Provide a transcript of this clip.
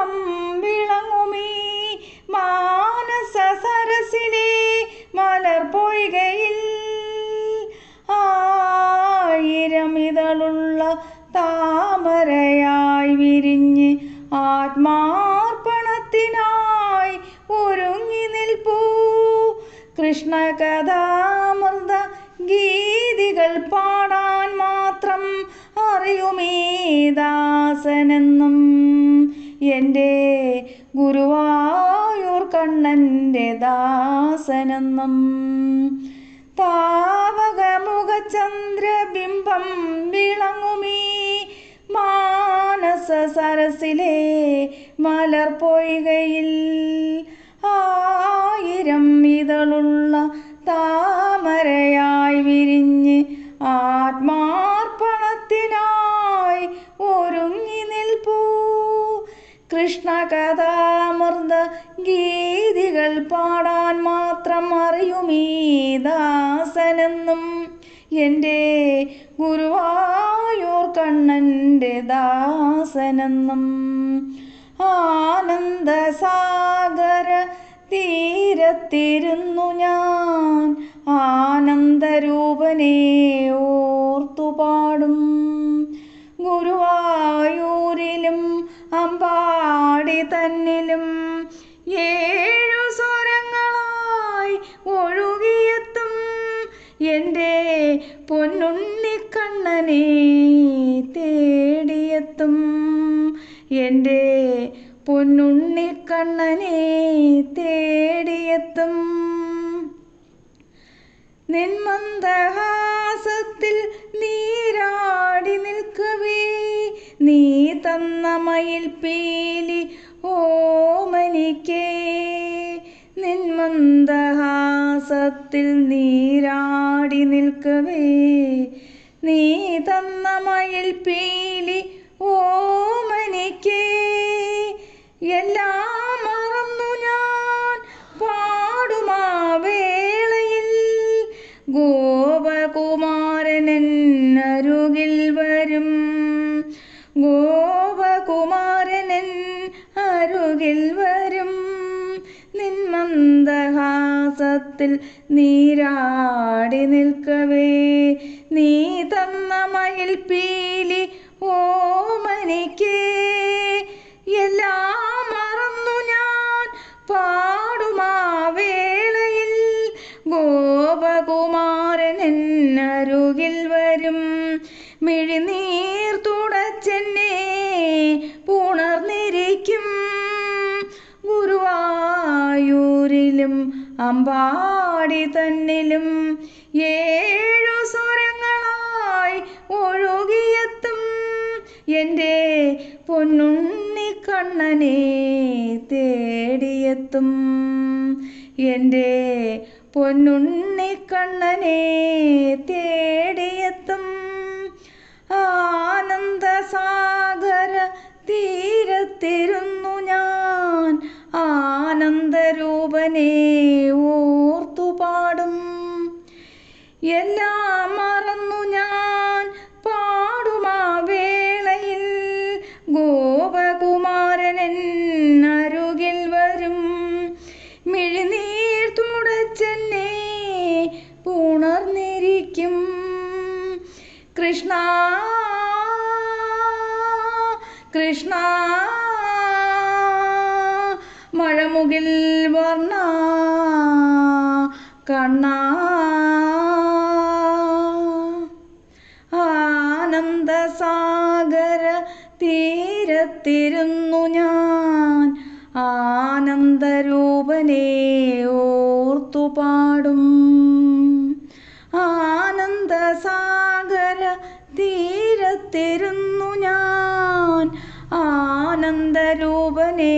ബിംബം വിളങ്ങുമീ മാനസ സരസിലെ മലർപ്പൊയ്കയിൽ ആയിരം ഇതളുള്ള താമരയായി വിരിഞ്ഞ് ആത്മാർപ്പണത്തിനായി ഒരുങ്ങി നിൽപ്പൂ. കൃഷ്ണകഥാമൃത ഗീതികൾ പാടാൻ മാത്രം അറിയുമീ ദാസനെന്നും എൻ്റെ ഗുരുവായൂർ കണ്ണൻ്റെ ദാസനെന്നും. താവകമുഖചന്ദ്രബിംബം വിളങ്ങുമീ മാനസ സരസിലെ മലർപ്പൊയ്കയിൽ ആയിരം ഇതളുള്ള താമരയായി വിരിഞ്ഞ് ആത്മാർപ്പണത്തിനായി ഒരുങ്ങി നിൽപ്പൂ. കൃഷ്ണകഥാമൃത ഗീതികൾ പാടാൻ മാത്രം അറിയുമീ ദാസനെന്നും എൻ്റെ ഗുരുവായൂർ കണ്ണൻ്റെ ദാസനെന്നും. ആനന്ദസാഗര തീരത്തിരുന്നു ഞാൻ ആനന്ദരൂപനെ ഓർത്തുപാടും. ഗുരുവായൂരിലും അമ്പാടി തന്നിലും ഏഴു സ്വരങ്ങളായി ഒഴുകിയെത്തും എൻ്റെ പൊന്നുണ്ണിക്കണ്ണനെ തേടിയെത്തും. എൻ്റെ പൊന്നുണ്ണിക്കണ്ണനെ തേടിയെത്തും. നിന്മന്ദഹാസത്തിൽ നീരാടി നിൽക്കവേ നീ തന്ന മയിൽപ്പീലി ഓമനിക്കേ. നിന്മന്ദഹാസത്തിൽ നീരാടി നിൽക്കവേ നീ തന്ന മയിൽപ്പീലി ഓമനിക്കേ. എല്ലാം മറന്നു ഞാൻ പാടുമാ വേളയിൽ ഗോപകുമാരനൻ അരുകിൽ വരും. ഗോപകുമാരനൻ അരുകിൽ വരും. നിന്മന്ദഹാസത്തിൽ നീരാടി നിൽക്കവേ നീ തന്ന മയിൽപ്പീലി ഓമനിക്കേ. എല്ലാം മറന്നു ഞാൻ പാടുമാ വേളയിൽ ഗോപകുമാരനൻ അരുകിൽ വരും. മിഴിനീർ തുടച്ചെന്നെ പുണർന്നിരിക്കും. ഗുരുവായൂരിലും അമ്പാടി തന്നിലും ഏഴു സ്വരങ്ങളായി ഒഴുകിയെത്തും എൻ്റെ പൊന്നുണ്ണിക്കണ്ണനെ തേടിയെത്തും. എൻ്റെ പൊന്നുണ്ണിക്കണ്ണനെ തേടിയെത്തും. ആനന്ദസാഗര തീരത്തിരുന്നു ഞാൻ ആനന്ദരൂപനെ ഓർത്തുപാടും. എല്ലാം മറന്നു ഞാൻ പാടുമാ വേളയിൽ ഗോപകുമാരനൻ അരുകിൽ വരും. മിഴിനീർ തുടച്ചെന്നെ പുണർന്നിരിക്കും. കൃഷ്ണ കൃഷ്ണ മഴമുകിൽ വർണ്ണ കണ്ണ. ആനന്ദസാഗര തീരത്തിരുന്നു ഞാൻ ആനന്ദരൂപനെ ഓർത്തുപാടും. ആനന്ദസാഗര തീരത്തിരുന്നു ഞാൻ ആനന്ദരൂപനെ